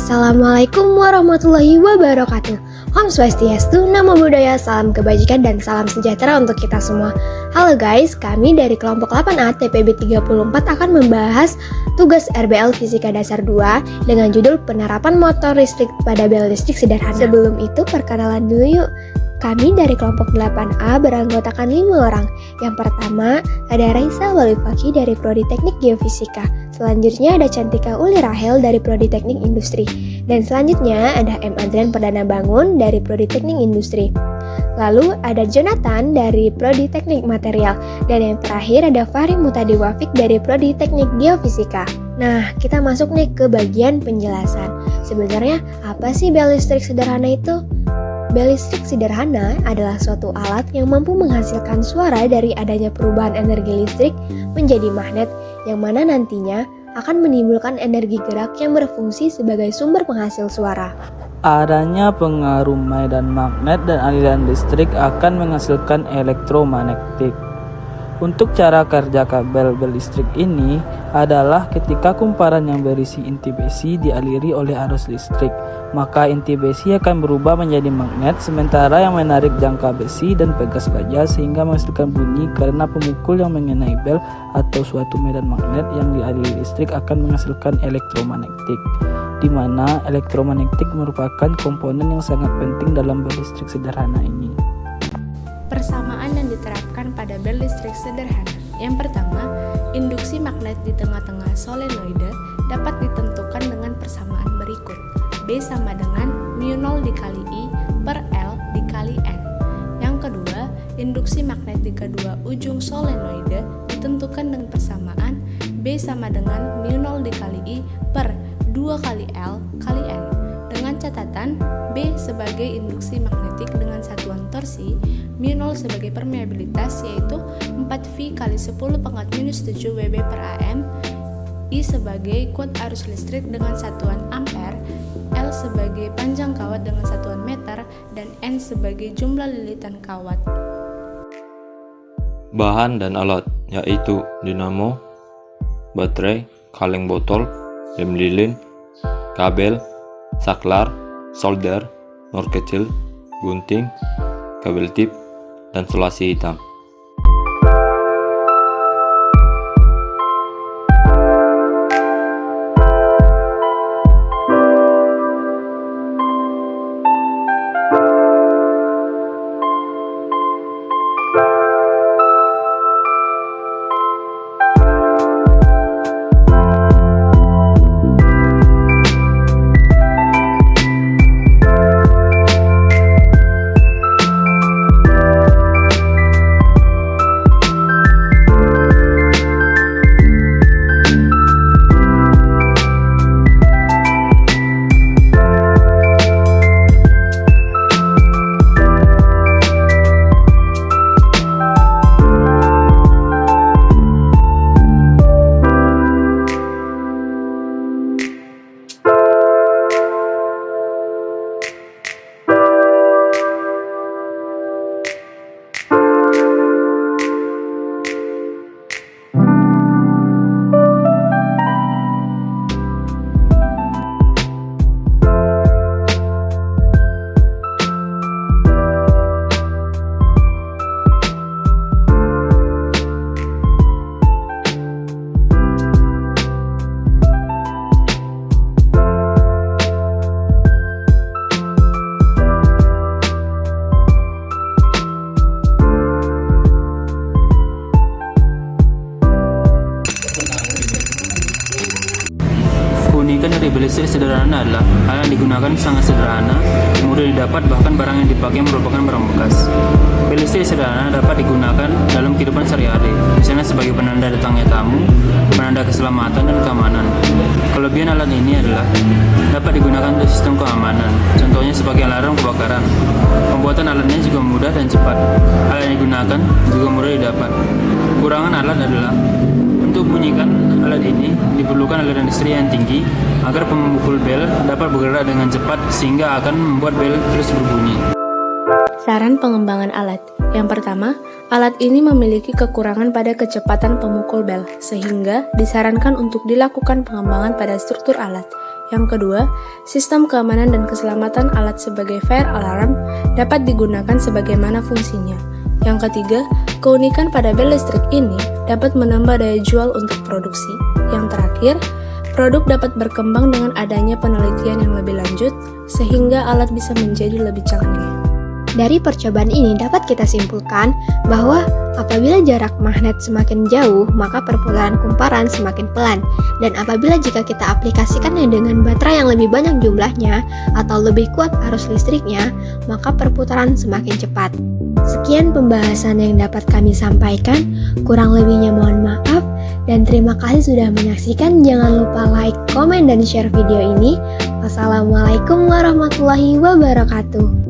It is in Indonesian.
Assalamualaikum warahmatullahi wabarakatuh. Om Swastiastu, Namo Buddhaya, salam kebajikan dan salam sejahtera untuk kita semua. Halo guys, kami dari kelompok 8A TPB 34 akan membahas tugas RBL Fisika Dasar 2 dengan judul penerapan motor listrik pada bel listrik sederhana. Sebelum itu perkenalan dulu yuk. Kami dari kelompok 8A beranggotakan 5 orang. Yang pertama ada Raisa Walifaki dari Prodi Teknik Geofisika. Selanjutnya ada Cantika Uli Rahel dari Prodi Teknik Industri. Dan selanjutnya ada M. Adrian Perdana Bangun dari Prodi Teknik Industri. Lalu ada Jonathan dari Prodi Teknik Material. Dan yang terakhir ada Fahri Mutadi Wafik dari Prodi Teknik Geofisika. Nah, kita masuk nih ke bagian penjelasan. Sebenarnya apa sih bel listrik sederhana itu? Bel listrik sederhana adalah suatu alat yang mampu menghasilkan suara dari adanya perubahan energi listrik menjadi magnet yang mana nantinya akan menimbulkan energi gerak yang berfungsi sebagai sumber penghasil suara. Adanya pengaruh medan magnet dan aliran listrik akan menghasilkan elektromagnetik. Untuk cara kerja kabel bel listrik ini adalah ketika kumparan yang berisi inti besi dialiri oleh arus listrik, maka inti besi akan berubah menjadi magnet, sementara yang menarik jangka besi dan pegas baja sehingga menghasilkan bunyi karena pemukul yang mengenai bel atau suatu medan magnet yang dialiri listrik akan menghasilkan elektromagnetik, di mana elektromagnetik merupakan komponen yang sangat penting dalam bel listrik sederhana ini. Persamaan yang diterapkan pada bel listrik sederhana. Yang pertama, induksi magnet di tengah-tengah solenoide dapat ditentukan dengan persamaan berikut. B sama dengan mu0 dikali I per L dikali N. Yang kedua, induksi magnet di kedua ujung solenoide ditentukan dengan persamaan B sama dengan mu0 dikali I per 2 kali L kali N. Dengan catatan, B sebagai induksi magnetik dengan satuan torsi, mu0 sebagai permeabilitas yaitu 4V kali 10 pangkat minus 7 Wb per AM, I sebagai kuat arus listrik dengan satuan ampere, L sebagai panjang kawat dengan satuan meter, dan N sebagai jumlah lilitan kawat. Bahan dan alat yaitu dinamo, baterai, kaleng botol, lem lilin, kabel, saklar, solder, nor kecil, gunting, kabel tip, dan solasi hitam. Keunikan dari bel listrik sederhana adalah hal yang digunakan sangat sederhana, mudah didapat, bahkan barang yang dipakai merupakan barang bekas. Bel listrik sederhana dapat digunakan dalam kehidupan sehari-hari, misalnya sebagai penanda datangnya tamu, penanda keselamatan dan keamanan. Kelebihan alat ini adalah dapat digunakan untuk sistem keamanan, contohnya sebagai alarm kebakaran. Pembuatan alatnya juga mudah dan cepat. Alat yang digunakan juga mudah didapat. Kekurangan alat adalah untuk bunyikan alat ini diperlukan aliran listrik yang tinggi agar pemukul bel dapat bergerak dengan cepat sehingga akan membuat bel terus berbunyi. Saran pengembangan alat. Yang pertama, alat ini memiliki kekurangan pada kecepatan pemukul bel, sehingga disarankan untuk dilakukan pengembangan pada struktur alat. Yang kedua, sistem keamanan dan keselamatan alat sebagai fire alarm dapat digunakan sebagaimana fungsinya. Yang ketiga, keunikan pada bel listrik ini dapat menambah daya jual untuk produksi. Yang terakhir, produk dapat berkembang dengan adanya penelitian yang lebih lanjut sehingga alat bisa menjadi lebih canggih. Dari percobaan ini dapat kita simpulkan bahwa apabila jarak magnet semakin jauh, maka perputaran kumparan semakin pelan. Dan apabila jika kita aplikasikannya dengan baterai yang lebih banyak jumlahnya atau lebih kuat arus listriknya, maka perputaran semakin cepat. Sekian pembahasan yang dapat kami sampaikan. Kurang lebihnya mohon maaf. Dan terima kasih sudah menyaksikan. Jangan lupa like, komen, dan share video ini. Wassalamualaikum warahmatullahi wabarakatuh.